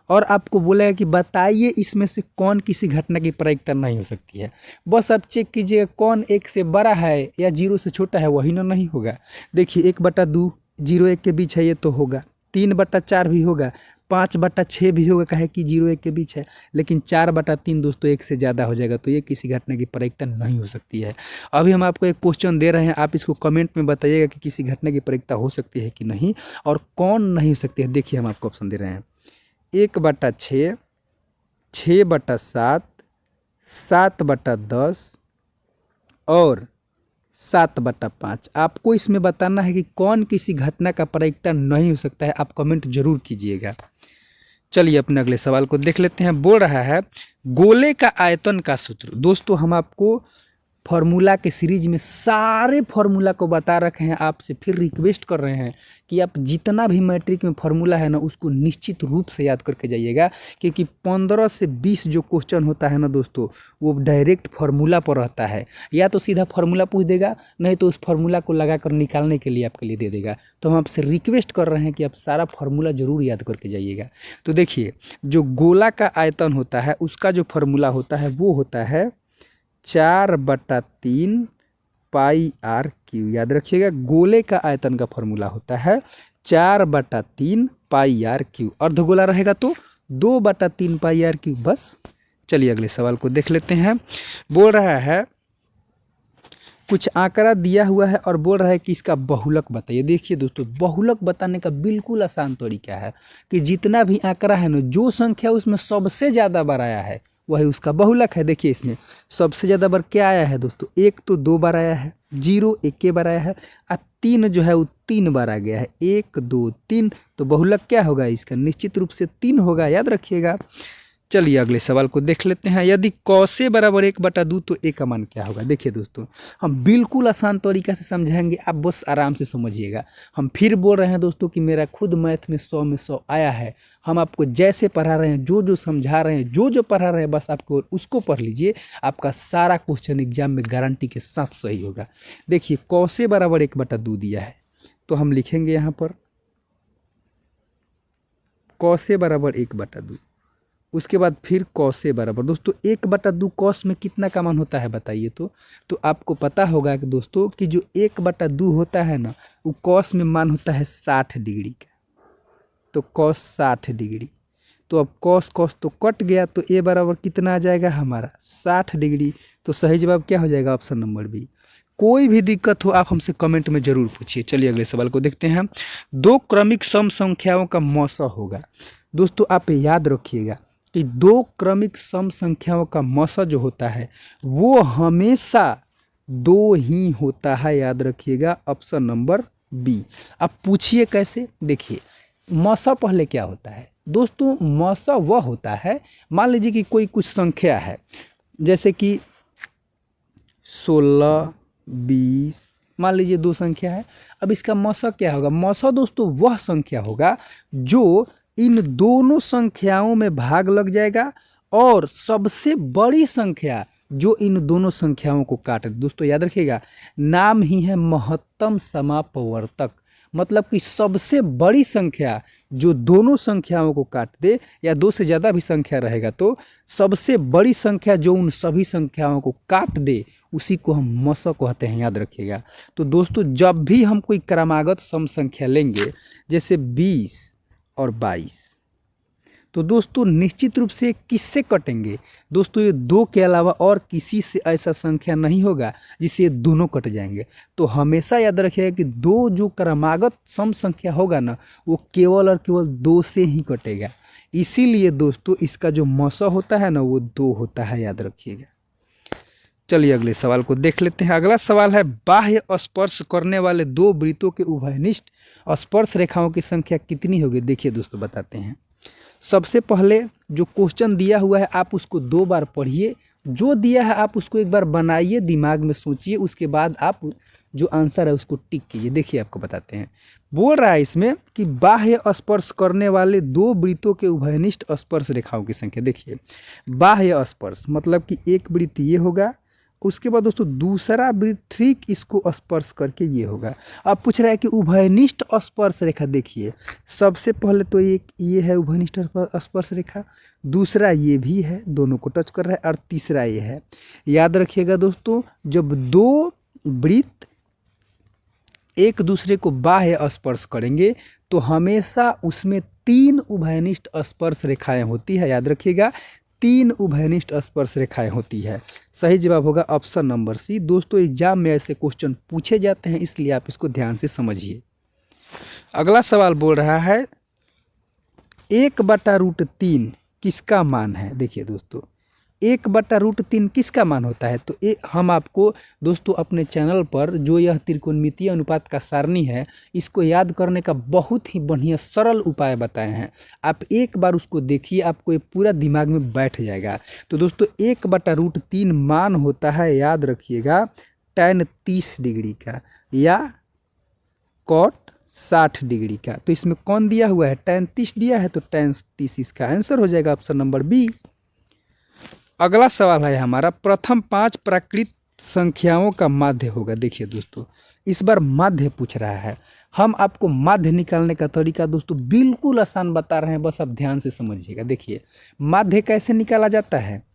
[SPEAKER 1] और आपको बोलेगा कि बताइए इसमें से कौन किसी घटना की प्रायिकता नहीं हो सकती है। बस आप चेक कीजिएगा कौन 1 से बड़ा है या 0 से छोटा है, वही ना नहीं होगा। देखिए 1/2 0 1 के बीच है, ये तो होगा। 3/4 भी होगा, 5/6 भी होगा, कहे कि 0 1 के बीच है। लेकिन 4/3 दोस्तों 1 से ज़्यादा हो जाएगा, तो ये किसी घटना की प्रायिकता नहीं हो सकती है। अभी हम आपको एक क्वेश्चन दे रहे हैं, आप इसको कमेंट में बताइएगा कि किसी घटना की प्रायिकता हो सकती है कि नहीं, और कौन नहीं हो सकती है। देखिए हम आपको ऑप्शन दे रहे हैं, 1/6, 6/7, 7/10 और 7/5। आपको इसमें बताना है कि कौन किसी घटना का प्रायिकता नहीं हो सकता है। आप कमेंट जरूर कीजिएगा। चलिए अपने अगले सवाल को देख लेते हैं। बोल रहा है गोले का आयतन का सूत्र। दोस्तों हम आपको फार्मूला के सीरीज में सारे फार्मूला को बता रखे हैं, आपसे फिर रिक्वेस्ट कर रहे हैं कि आप जितना भी मैट्रिक में फार्मूला है ना, उसको निश्चित रूप से याद करके जाइएगा, क्योंकि 15 से 20 जो क्वेश्चन होता है ना दोस्तों, वो डायरेक्ट फार्मूला पर रहता है। या तो सीधा फार्मूला पूछ देगा, नहीं तो उस फार्मूला को लगा कर निकालने के लिए आपके लिए दे देगा। तो हम आपसे रिक्वेस्ट कर रहे हैं कि आप सारा फार्मूला जरूर याद करके जाइएगा। तो देखिए, जो गोला का आयतन होता है उसका जो फार्मूला होता है वो होता है 4/3 पाई आर क्यू। याद रखिएगा, गोले का आयतन का फॉर्मूला होता है 4/3 पाई आर क्यू। अर्धगोला रहेगा तो 2/3 पाई आर क्यू। बस चलिए अगले सवाल को देख लेते हैं। बोल रहा है कुछ आंकड़ा दिया हुआ है और बोल रहा है कि इसका बहुलक बताइए। देखिए दोस्तों, बहुलक बताने का बिल्कुल आसान तरीका है कि जितना भी आंकड़ा है ना, जो संख्या उसमें सबसे ज़्यादा बार आया है वही उसका बहुलक है। देखिए इसमें सबसे ज़्यादा बार क्या आया है दोस्तों? 1 तो 2 बार आया है, 0 1 के बार आया है, और 3 जो है वो 3 बार आ गया है। 1 2 3, तो बहुलक क्या होगा इसका? निश्चित रूप से 3 होगा। याद रखिएगा। चलिए अगले सवाल को देख लेते हैं। यदि कौसे बराबर 1/2 तो ए का मान क्या होगा? देखिए दोस्तों, हम बिल्कुल आसान तरीका से समझाएंगे, आप बस आराम से समझिएगा। हम फिर बोल रहे हैं दोस्तों कि मेरा खुद मैथ में 100 में 100 आया है। हम आपको जैसे पढ़ा रहे हैं, जो जो समझा रहे हैं, जो जो पढ़ा रहे हैं, बस आपको उसको पढ़ लीजिए। आपका सारा क्वेश्चन एग्जाम में गारंटी के साथ सही होगा। देखिए कौसे बराबर 1/2 दिया है, तो हम लिखेंगे यहाँ पर कौसे बराबर 1/2। उसके बाद फिर कौसे बराबर, दोस्तों 1/2 कौस में कितना का मान होता है बताइए तो आपको पता होगा कि दोस्तों कि जो 1/2 होता है ना, वो कौस में मान होता है 60 डिग्री का। तो कौस 60 डिग्री, तो अब कौस कौस तो कट गया, तो ए बराबर कितना आ जाएगा हमारा? 60 डिग्री। तो सही जवाब क्या हो जाएगा? Option number B. कोई भी दिक्कत हो आप हमसे कमेंट में जरूर पूछिए। चलिए अगले सवाल को देखते हैं। 2 क्रमिक सम संख्याओं का मौसा होगा। दोस्तों आप याद रखिएगा कि 2 क्रमिक सम संख्याओं का मौसा जो होता है वो हमेशा 2 ही होता है। याद रखिएगा, ऑप्शन नंबर बी। अब पूछिए कैसे? देखिए मौसा पहले क्या होता है दोस्तों? मौसा वह होता है, मान लीजिए कि कोई कुछ संख्या है, जैसे कि 16 20, मान लीजिए 2 संख्या है। अब इसका मौसा क्या होगा? मौसा दोस्तों वह संख्या होगा जो इन दोनों संख्याओं में भाग लग जाएगा और सबसे बड़ी संख्या जो इन दोनों संख्याओं को काट दे। दोस्तों याद रखिएगा, नाम ही है महत्तम समापवर्तक, मतलब कि सबसे बड़ी संख्या जो दोनों संख्याओं को काट दे, या दो से ज़्यादा भी संख्या रहेगा तो सबसे बड़ी संख्या जो उन सभी संख्याओं को काट दे उसी को हम मस कहते हैं, याद रखिएगा। तो दोस्तों जब भी हम कोई क्रमागत सम संख्या लेंगे जैसे 20 और 22, तो दोस्तों निश्चित रूप से किससे कटेंगे? दोस्तों ये दो के अलावा और किसी से ऐसा संख्या नहीं होगा जिससे ये दोनों कट जाएंगे। तो हमेशा याद रखिएगा कि दो जो क्रमागत सम संख्या होगा ना, वो केवल और केवल दो से ही कटेगा। इसीलिए दोस्तों इसका जो मस होता है ना, वो 2 होता है, याद रखिएगा। चलिए अगले सवाल को देख लेते हैं। अगला सवाल है, बाह्य स्पर्श करने वाले दो वृत्तों के उभयनिष्ठ स्पर्श रेखाओं की संख्या कितनी होगी? देखिए दोस्तों बताते हैं। सबसे पहले जो क्वेश्चन दिया हुआ है आप उसको 2 बार पढ़िए, जो दिया है आप उसको एक बार बनाइए, दिमाग में सोचिए, उसके बाद आप जो आंसर है उसको टिक कीजिए। देखिए आपको बताते हैं, बोल रहा है इसमें कि बाह्य स्पर्श करने वाले दो वृत्तों के उभयनिष्ठ स्पर्श रेखाओं की संख्या। देखिए बाह्य स्पर्श मतलब कि एक वृत्त ये होगा, उसके बाद दोस्तों दूसरा वृत्त ठीक इसको स्पर्श करके ये होगा। अब पूछ रहा है कि उभयनिष्ठ स्पर्श रेखा। देखिए सबसे पहले तो एक ये है उभयनिष्ठ स्पर्श रेखा, दूसरा ये भी है, दोनों को टच कर रहा है, और तीसरा ये है। याद रखिएगा दोस्तों, जब दो वृत्त एक दूसरे को बाह्य स्पर्श करेंगे तो हमेशा उसमें 3 उभयनिष्ठ स्पर्श रेखाएं होती है। याद रखिएगा 3 उभयनिष्ठ स्पर्श रेखाएं होती है। सही जवाब होगा ऑप्शन नंबर सी। दोस्तों एग्जाम में ऐसे क्वेश्चन पूछे जाते हैं, इसलिए आप इसको ध्यान से समझिए। अगला सवाल बोल रहा है 1/√3 किसका मान है? देखिए दोस्तों 1/√3 किसका मान होता है? तो हम आपको दोस्तों अपने चैनल पर जो यह त्रिकोणमितीय अनुपात का सारणी है, इसको याद करने का बहुत ही बढ़िया सरल उपाय बताए हैं। आप एक बार उसको देखिए, आपको ये पूरा दिमाग में बैठ जाएगा। तो दोस्तों 1/√3 मान होता है, याद रखिएगा, tan 30 डिग्री का या cot 60 डिग्री का। तो इसमें कौन दिया हुआ है? tan 30 दिया है, तो tan 30 इसका आंसर हो जाएगा ऑप्शन नंबर बी। अगला सवाल है हमारा, प्रथम 5 प्राकृत संख्याओं का माध्य होगा। देखिए दोस्तों इस बार माध्य पूछ रहा है। हम आपको माध्य निकालने का तरीका दोस्तों बिल्कुल आसान बता रहे हैं, बस आप ध्यान से समझिएगा। देखिए माध्य कैसे निकाला जाता है।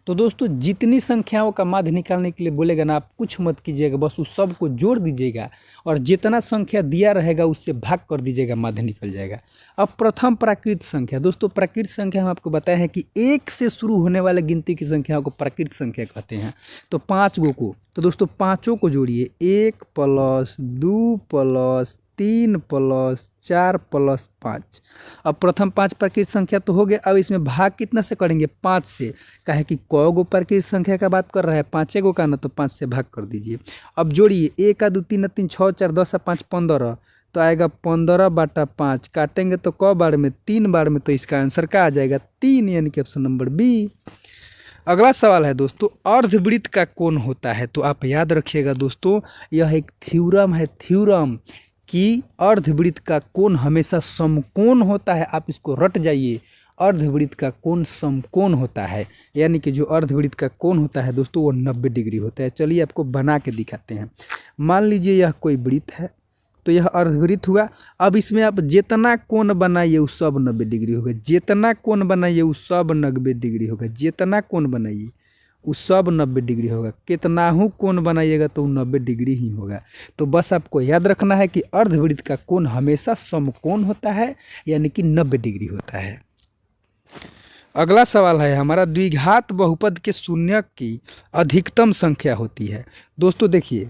[SPEAKER 1] तो दोस्तों जितनी संख्याओं का माध्य निकालने के लिए बोलेगा ना, आप कुछ मत कीजिएगा, बस उस सब को जोड़ दीजिएगा और जितना संख्या दिया रहेगा उससे भाग कर दीजिएगा, माध्य निकल जाएगा। अब प्रथम प्राकृत संख्या। दोस्तों प्राकृत संख्या हम आपको बताए हैं कि 1 से शुरू होने वाले गिनती की संख्याओं को प्राकृत संख्या कहते हैं। तो 5 गो को, तो दोस्तों पाँचों को जोड़िए, 1 + 2 + 3 + 4 + 5। अब प्रथम 5 प्राकृत संख्या तो हो गया। अब इसमें भाग कितना से करेंगे? 5 से। काहे कि क गो प्राकृत संख्या का बात कर रहा है, 5 गो का ना, तो 5 से भाग कर दीजिए। अब जोड़िए, 1 × 2 = 3 × 3 = 6 × 4 = 10 × 5 = 15, तो आएगा 15/5। काटेंगे तो क बार में? 3 बार में। तो इसका आंसर क्या आ जाएगा? 3, यानी कि ऑप्शन नंबर बी। अगला सवाल है दोस्तों, अर्धवृत्त का कोण होता है। तो आप याद रखिएगा दोस्तों, यह एक थ्योरम है, थ्योरम कि अर्धवृत्त का कोण हमेशा समकोण होता है। आप इसको रट जाइए, अर्धवृत्त का कोण समकोण होता है, यानी कि जो अर्धवृत्त का कोण होता है दोस्तों वो 90 डिग्री होता है। चलिए आपको बना के दिखाते हैं। मान लीजिए यह कोई वृत्त है, तो यह अर्धवृत्त हुआ। अब इसमें आप जितना कोण बनाइए वो सब 90 डिग्री होगा, जितना कोण बनाइए वो सब 90 डिग्री होगा, जितना कोण बनाइए वो सब 90 डिग्री होगा। कितना ही कोण बनाइएगा तो 90 डिग्री ही होगा। तो बस आपको याद रखना है कि अर्धवृत्त का कोण हमेशा समकोण होता है, यानी कि 90 डिग्री होता है। अगला सवाल है हमारा, द्विघात बहुपद के शून्यक की अधिकतम संख्या होती है। दोस्तों देखिए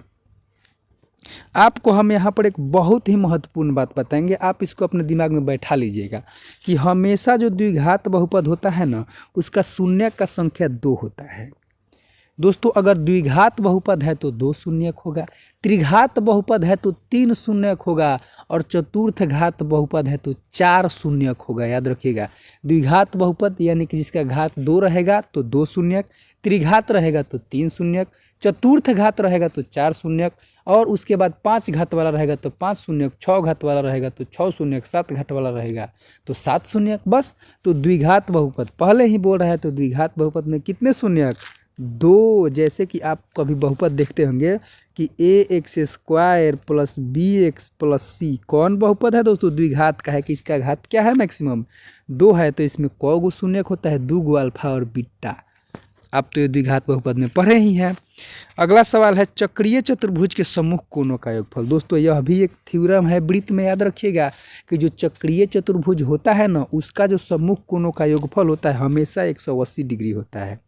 [SPEAKER 1] आपको हम यहाँ पर एक बहुत ही महत्वपूर्ण बात बताएंगे, आप इसको अपने दिमाग में बैठा लीजिएगा कि हमेशा जो द्विघात बहुपद होता है ना, उसका शून्यक का संख्या 2 होता है। दोस्तों अगर द्विघात बहुपद है तो 2 शून्यक होगा, त्रिघात बहुपद है तो 3 शून्यक होगा, और चतुर्थ घात बहुपद है तो 4 शून्यक होगा। याद रखिएगा, द्विघात बहुपद यानी कि जिसका घात 2 रहेगा तो 2 शून्यक, त्रिघात रहेगा तो 3 शून्यक, चतुर्थ घात रहेगा तो 4 शून्यक, और उसके बाद 5 घात वाला रहेगा तो 5 शून्यक, 6 घात वाला रहेगा तो 6 शून्यक, 7 घात वाला रहेगा तो 7 शून्यक। बस, तो द्विघात बहुपद पहले ही बोल रहा है, तो द्विघात बहुपद में कितने शून्यक? 2। जैसे कि आप कभी बहुपद देखते होंगे कि ax² plus bx plus c कौन बहुपद है दोस्तों? द्विघात का है कि इसका घात क्या है? मैक्सिमम 2 है। तो इसमें कौ गो शून्यक होता है? 2 गो अल्फा और बीटा। आप तो ये द्विघात बहुपद में पढ़े ही हैं। अगला सवाल है चक्रीय चतुर्भुज के सम्मुख कोणों का योगफल। दोस्तों यह भी एक थ्योरम है, वृत्त में याद रखिएगा कि जो चक्रीय चतुर्भुज होता है ना, उसका जो सम्मुख कोणों का योगफल होता है हमेशा 180 डिग्री होता है।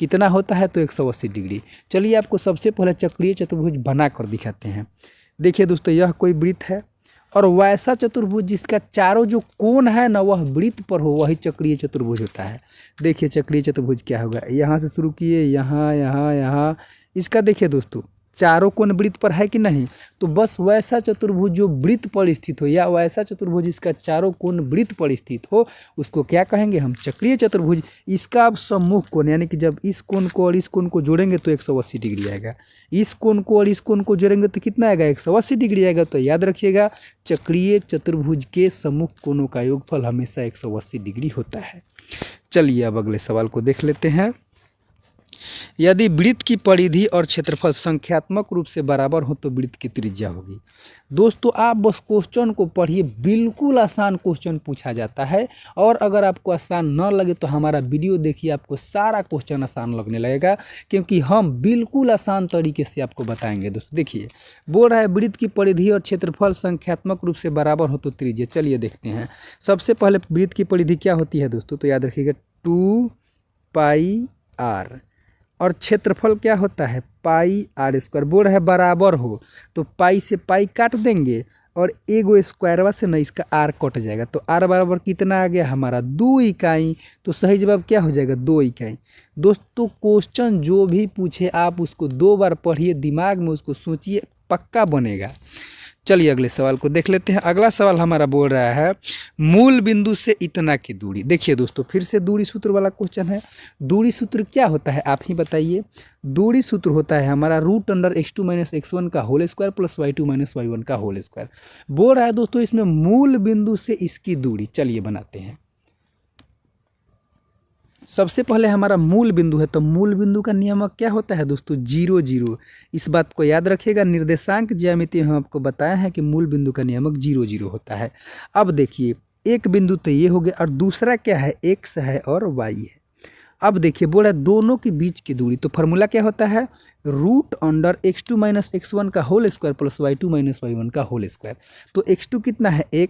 [SPEAKER 1] कितना होता है? तो 180 डिग्री। चलिए आपको सबसे पहले चक्रीय चतुर्भुज बना कर दिखाते हैं। देखिए दोस्तों, यह कोई वृत्त है और वैसा चतुर्भुज जिसका चारों जो कोण है ना वह वृत्त पर हो, वही चक्रीय चतुर्भुज होता है। देखिए चक्रीय चतुर्भुज क्या होगा, यहाँ से शुरू किए, यहाँ यहाँ यहाँ, इसका देखिए दोस्तों चारों कोण वृत्त पर है कि नहीं? तो बस वैसा चतुर्भुज जो वृत्त पर स्थित हो, या वैसा चतुर्भुज जिसका चारों कोण वृत्त पर स्थित हो, उसको क्या कहेंगे हम? चक्रीय चतुर्भुज। इसका अब सम्मुख कोण, यानी कि जब इस कोण को और इस कोण को जोड़ेंगे तो 180 डिग्री आएगा, इस कोण को और इस कोण को जोड़ेंगे तो कितना आएगा? 180 डिग्री आएगा। तो याद रखिएगा चक्रीय चतुर्भुज के सम्मुख कोणों का योगफल हमेशा 180 डिग्री होता है। चलिए अब अगले सवाल को देख लेते हैं। यदि वृत्त की परिधि और क्षेत्रफल संख्यात्मक रूप से बराबर हो तो वृत्त की त्रिज्या होगी। दोस्तों आप बस क्वेश्चन को पढ़िए, बिल्कुल आसान क्वेश्चन पूछा जाता है, और अगर आपको आसान न लगे तो हमारा वीडियो देखिए, आपको सारा क्वेश्चन आसान लगने लगेगा, क्योंकि हम बिल्कुल आसान तरीके से आपको बताएंगे। दोस्तों देखिए, बोल रहा है वृत्त की परिधि और क्षेत्रफल संख्यात्मक रूप से बराबर हो तो त्रिज्या। चलिए देखते हैं। सबसे पहले वृत्त की परिधि क्या होती है दोस्तों? तो याद रखिएगा 2πr, और क्षेत्रफल क्या होता है? πr²। बोल रहा है बराबर हो, तो पाई से पाई काट देंगे और एगो स्क्वायरवा से ना इसका आर कट जाएगा, तो आर बराबर कितना आ गया हमारा? 2 इकाई। तो सही जवाब क्या हो जाएगा? 2 इकाई। दोस्तों क्वेश्चन जो भी पूछे आप उसको 2 बार पढ़िए, दिमाग में उसको सोचिए, पक्का बनेगा। चलिए अगले सवाल को देख लेते हैं। अगला सवाल हमारा बोल रहा है मूल बिंदु से इतना की दूरी। देखिए दोस्तों फिर से दूरी सूत्र वाला क्वेश्चन है। दूरी सूत्र क्या होता है आप ही बताइए? दूरी सूत्र होता है हमारा √x2 - x1 का whole square plus y2 - y1 का होल स्क्वायर। बोल रहा है दोस्तों इसमें मूल बिंदु से इसकी दूरी। चलिए बनाते हैं। सबसे पहले हमारा मूल बिंदु है, तो मूल बिंदु का नियामक क्या होता है दोस्तों? 0 0। इस बात को याद रखिएगा, निर्देशांक ज्यामिति में हम आपको बताया है कि मूल बिंदु का नियामक 0 0 होता है। अब देखिए एक बिंदु तो ये हो गया, और दूसरा क्या है? x है और y है। अब देखिए बोला दोनों के बीच की दूरी, तो फार्मूला क्या होता है? √x2 - x1 का whole square plus y2 - y1 का होल स्क्वायर। तो x2 कितना है? x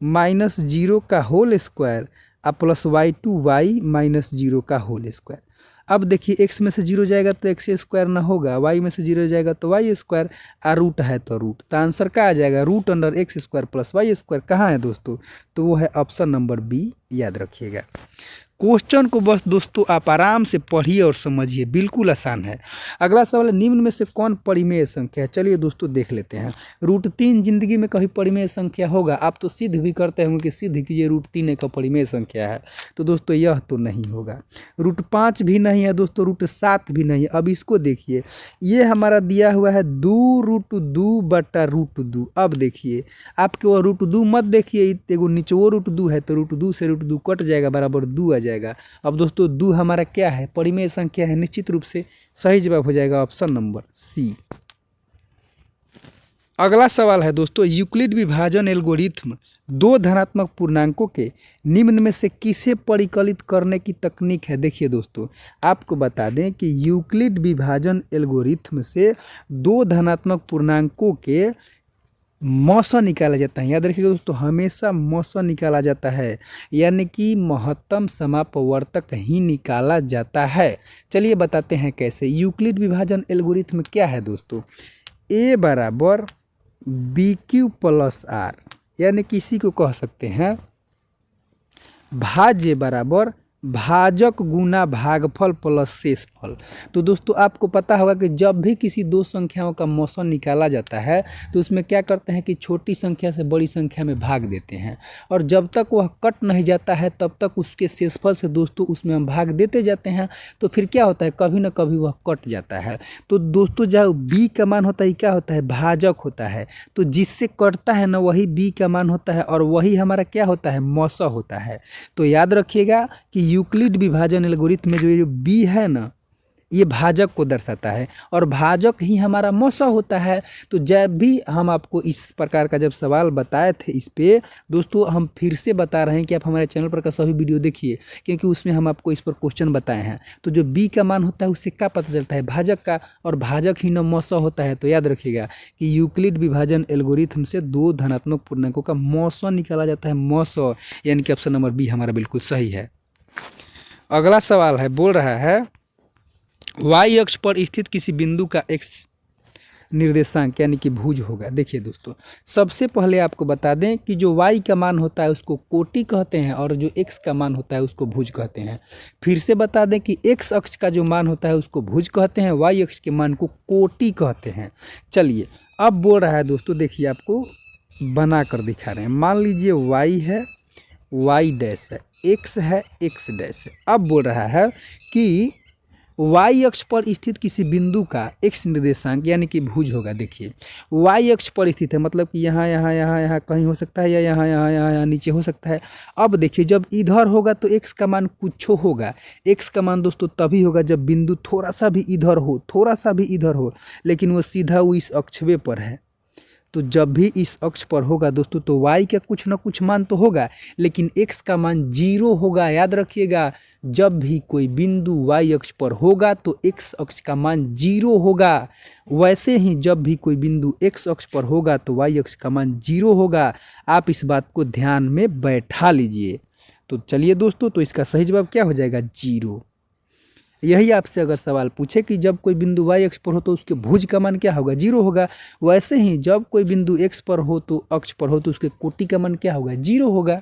[SPEAKER 1] -0 का whole square plus y2 y -0 का होल स्क्वायर। अब देखिए x में से 0 जाएगा तो x² ना होगा, y में से 0 जाएगा तो y², रूट है तो रूट, तो आंसर क्या आ जाएगा? √x² plus y²। कहाँ है दोस्तों? तो वो है ऑप्शन नंबर बी। याद रखिएगा क्वेश्चन को बस दोस्तों आप आराम से पढ़िए और समझिए, बिल्कुल आसान है। अगला सवाल है निम्न में से कौन परिमेय संख्या है? चलिए दोस्तों देख लेते हैं। √3 जिंदगी में कभी परिमेय संख्या होगा? आप तो सिद्ध भी करते होंगे कि सिद्ध कीजिए √3 एक परिमेय संख्या है, तो दोस्तों यह तो नहीं होगा। √5 भी नहीं है दोस्तों, √7 भी नहीं है। अब इसको देखिए, ये हमारा दिया हुआ है 2√2/√2। अब देखिए आपके वो √2 मत देखिए, एगो नीचवो √2 है, तो √2 से √2 कट जाएगा, बराबर 2 आ जाएगा। अब दोस्तों 2 हमारा क्या है? परिमेय संख्या है, निश्चित रूप से सही जवाब हो जाएगा ऑप्शन नंबर सी। अगला सवाल है दोस्तों यूक्लिड विभाजन एल्गोरिथम 2 धनात्मक पूर्णांकों के निम्न में से किसे परिकलित करने की तकनीक है? देखिए दोस्तों आपको बता दें कि यूक्लिड विभाजन एल्गोरिथम से 2 धनात्मक पूर्णांकों के मौसा निकाला जाता है। याद रखिएगा दोस्तों हमेशा मौसा निकाला जाता है, यानी कि महत्तम समापवर्तक ही निकाला जाता है। चलिए बताते हैं कैसे। यूक्लिड विभाजन एल्गोरिथम क्या है दोस्तों? a बराबर BQ प्लस R, यानी किसी को कह सकते हैं भाज्य बराबर भाजक गुना भागफल प्लस शेषफल। तो दोस्तों आपको पता होगा कि जब भी किसी दो संख्याओं का मौसा निकाला जाता है तो उसमें क्या करते हैं कि छोटी संख्या से बड़ी संख्या में भाग देते हैं, और जब तक वह कट नहीं जाता है तब तक उसके शेषफल से दोस्तों उसमें हम भाग देते जाते हैं। तो फिर क्या होता है, कभी ना कभी वह कट जाता है। तो दोस्तों जो बी का मान होता है क्या होता है, भाजक होता है। तो जिससे कटता है ना वही बी का मान होता है, और वही हमारा क्या होता है, मौसा होता है। तो याद रखिएगा कि यूक्लिड विभाजन एल्गोरिथम में जो ये बी है ना, ये भाजक को दर्शाता है और भाजक ही हमारा मौसा होता है। तो जब भी हम आपको इस प्रकार का जब सवाल बताए थे इस पे दोस्तों, हम फिर से बता रहे हैं कि आप हमारे चैनल पर का सभी वीडियो देखिए, क्योंकि उसमें हम आपको इस पर क्वेश्चन बताए हैं। तो जो बी का मान होता है उससे क्या पता चलता है, भाजक का, और भाजक ही न मौसा होता है। तो याद रखिएगा कि यूक्लिड विभाजन एल्गोरिथम से दो धनात्मक पूर्णांकों का मौसा निकाला जाता है, मौसा, यानी कि ऑप्शन नंबर बी हमारा बिल्कुल सही है। अगला सवाल है, बोल रहा है y अक्ष पर स्थित किसी बिंदु का x निर्देशांक यानी कि भुज होगा। देखिए दोस्तों, सबसे पहले आपको बता दें कि जो y का मान होता है उसको कोटि कहते हैं और जो x का मान होता है उसको भुज कहते हैं। फिर से बता दें कि x अक्ष का जो मान होता है उसको भुज कहते हैं, y अक्ष के मान को कोटि कहते हैं। चलिए अब बोल रहा है दोस्तों, देखिए आपको बना कर दिखा रहे हैं। मान लीजिए y है, y डैश है, x है, x डैश है। अब बोल रहा है कि y अक्ष पर स्थित किसी बिंदु का x निर्देशांक यानी कि भुज होगा। देखिए y अक्ष पर स्थित है मतलब कि यहाँ यहाँ यहाँ यहाँ कहीं हो सकता है, या यहाँ यहाँ यहाँ यहाँ नीचे हो सकता है। अब देखिए जब इधर होगा तो x का मान कुछ होगा। x का मान दोस्तों तभी होगा जब बिंदु थोड़ा सा भी इधर हो, थोड़ा सा भी इधर हो, लेकिन वो सीधा वो इस अक्षवे पर है। तो जब भी इस अक्ष पर होगा दोस्तों तो y का कुछ ना कुछ मान तो होगा, लेकिन x का मान 0 होगा। याद रखिएगा, जब भी कोई बिंदु y अक्ष पर होगा तो x अक्ष का मान 0 होगा। वैसे ही जब भी कोई बिंदु x अक्ष पर होगा तो y अक्ष का मान 0 होगा। आप इस बात को ध्यान में बैठा लीजिए। तो चलिए दोस्तों, तो इसका सही जवाब क्या हो जाएगा, 0। यही आपसे अगर सवाल पूछे कि जब कोई बिंदु y अक्ष पर हो तो उसके भुज का मान क्या होगा, 0 होगा। वैसे ही जब कोई बिंदु x पर हो तो अक्ष पर हो तो उसके कोटि का मान क्या होगा, 0 होगा।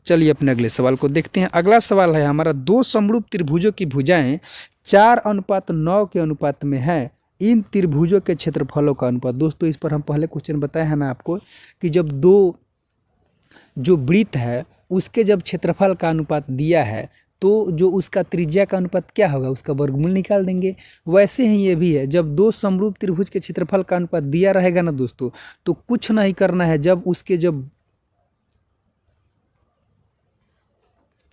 [SPEAKER 1] चलिए अपने अगले सवाल को देखते हैं। अगला सवाल है हमारा, दो समरूप त्रिभुजों की भुजाएं 4:9 के अनुपात में है, इन त्रिभुजों के क्षेत्रफलों का अनुपात। दोस्तों इस पर हम पहले क्वेश्चन बताए हैं ना आपको कि जब दो जो वृत्त है उसके जब क्षेत्रफल का अनुपात दिया है तो जो उसका त्रिज्या का अनुपात क्या होगा, उसका वर्गमूल निकाल देंगे। वैसे ही ये भी है, जब दो समरूप त्रिभुज के क्षेत्रफल का अनुपात दिया रहेगा ना दोस्तों, तो कुछ नहीं करना है।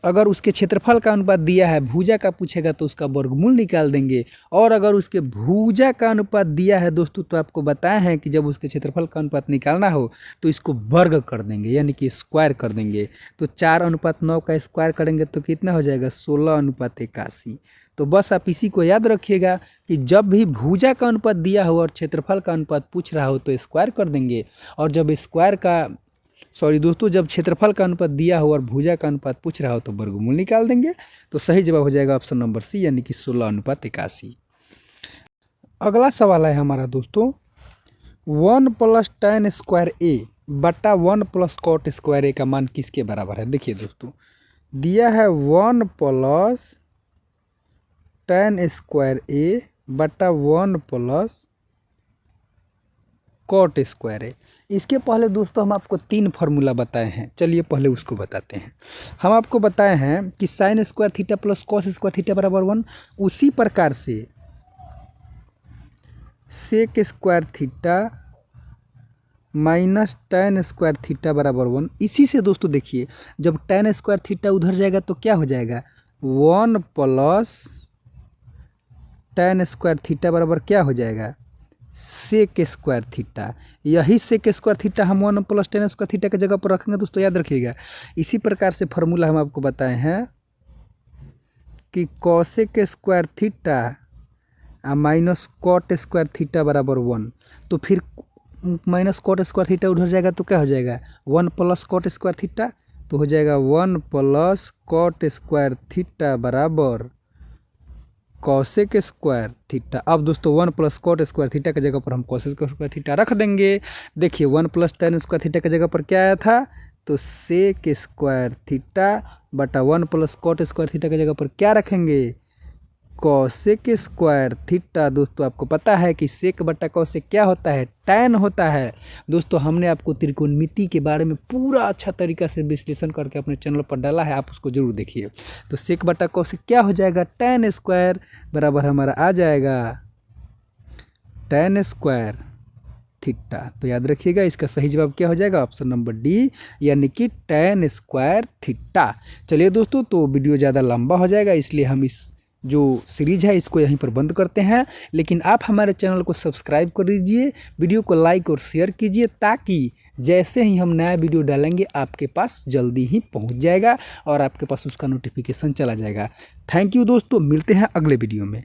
[SPEAKER 1] अगर उसके क्षेत्रफल का अनुपात दिया है, भुजा का पूछेगा तो उसका वर्गमूल निकाल देंगे। और अगर उसके भुजा का अनुपात दिया है दोस्तों तो आपको बताया है कि जब उसके क्षेत्रफल का अनुपात निकालना हो तो इसको वर्ग कर देंगे, यानी कि स्क्वायर कर देंगे। तो 4:9 का स्क्वायर करेंगे तो कितना हो जाएगा, 16:81। तो बस आप इसी को याद रखिएगा कि जब भी भुजा का अनुपात दिया हो और क्षेत्रफल का अनुपात पूछ रहा हो तो स्क्वायर कर देंगे, और जब जब क्षेत्रफल का अनुपात दिया हो और भुजा का अनुपात पूछ रहा हो तो वर्गमूल निकाल देंगे। तो सही जवाब हो जाएगा ऑप्शन नंबर सी, यानी कि 16:81। अगला सवाल है हमारा दोस्तों, 1 + tan² बटा 1 + cot² का मान किसके बराबर है। देखिए दोस्तों, दिया है 1 + tan² बटा 1 + cot²। इसके पहले दोस्तों हम आपको 3 फार्मूला बताए हैं, चलिए पहले उसको बताते हैं। हम आपको बताए हैं कि sin² थीटा + cos² थीटा बराबर 1, उसी प्रकार से sec² theta minus tan² theta बराबर 1। इसी से दोस्तों देखिए, जब tan² थीटा उधर जाएगा तो क्या हो जाएगा, 1 + tan² थीटा बराबर क्या हो जाएगा, sec² थीटा। यही sec² थीटा हम 1 + tan² थीटा की जगह पर रखेंगे दोस्तों, याद रखिएगा। इसी प्रकार से फार्मूला हम आपको बताए हैं कि cosec² theta minus cot² theta बराबर 1। तो फिर माइनस cot² थीटा उधर जाएगा तो क्या हो जाएगा, 1 + cot² थीटा। तो हो जाएगा 1 + cot² थीटा बराबर cosec² थीटा। अब दोस्तों 1 + cot² थीटा की जगह पर हम cosec² थीटा रख देंगे। देखिए 1 + tan² थीटा की जगह पर क्या आया था, तो सेक स्क्वायर थीटा बटा 1 प्लस कॉट स्क्वायर थीटा की जगह पर क्या रखेंगे, कॉसेक स्क्वायर थीटा। दोस्तों आपको पता है कि सेक बटा कॉसेक क्या होता है, टैन होता है। दोस्तों हमने आपको त्रिकोणमिति के बारे में पूरा अच्छा तरीका से विश्लेषण करके अपने चैनल पर डाला है, आप उसको जरूर देखिए। तो सेक बटा कॉसेक क्या हो जाएगा, टैन स्क्वायर बराबर हमारा आ जाएगा टैन स्क्वायर थीटा। तो याद रखिएगा इसका सही जवाब क्या हो जाएगा, ऑप्शन नंबर डी, यानी कि टैन स्क्वायर थीटा। चलिए दोस्तों, तो वीडियो ज़्यादा लंबा हो जाएगा, इसलिए हम इस जो सीरीज है इसको यहीं पर बंद करते हैं। लेकिन आप हमारे चैनल को सब्सक्राइब कर दीजिए, वीडियो को लाइक और शेयर कीजिए, ताकि जैसे ही हम नया वीडियो डालेंगे आपके पास जल्दी ही पहुंच जाएगा और आपके पास उसका नोटिफिकेशन चला जाएगा। थैंक यू दोस्तों, मिलते हैं अगले वीडियो में।